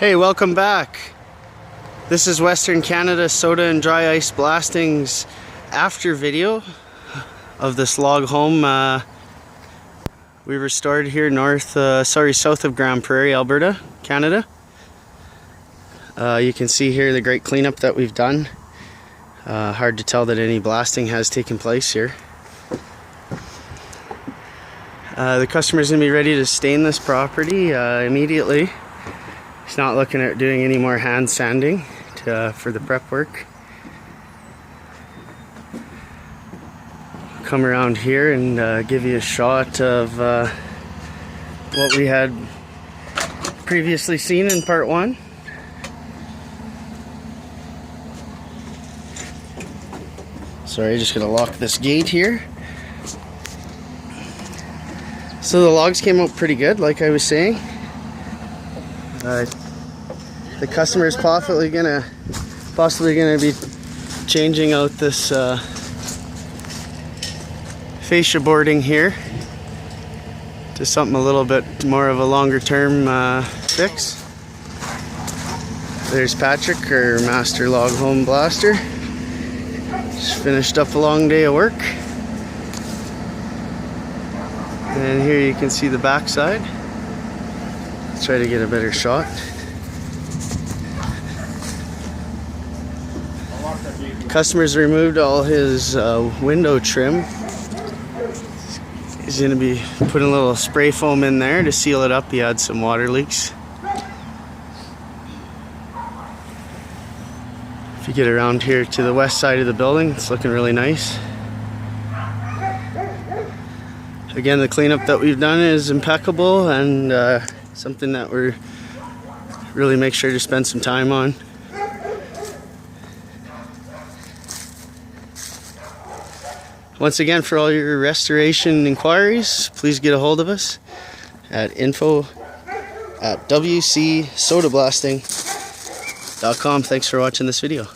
Hey, welcome back. This is Western Canada Soda and Dry Ice Blasting's after video of this log home we restored here south of Grande Prairie, Alberta, Canada. You can see here the great cleanup that we've done. Hard to tell that any blasting has taken place here. The customer's gonna be ready to stain this property immediately. He's not looking at doing any more hand sanding for the prep work. Come around here and give you a shot of what we had previously seen in part one. Sorry, just gonna lock this gate here. So the logs came out pretty good, like I was saying. The customer is possibly gonna be changing out this fascia boarding here to something a little bit more of a longer term fix. There's Patrick, our master log home blaster. Just finished up a long day of work. And here you can see the backside. Let's try to get a better shot. Customer's removed all his window trim. He's going to be putting a little spray foam in there to seal it up. He had some water leaks. If you get around here to the west side of the building, it's looking really nice. Again, the cleanup that we've done is impeccable and something that we're really make sure to spend some time on. Once again, for all your restoration inquiries, please get a hold of us at info@wcsodablasting.com. Thanks for watching this video.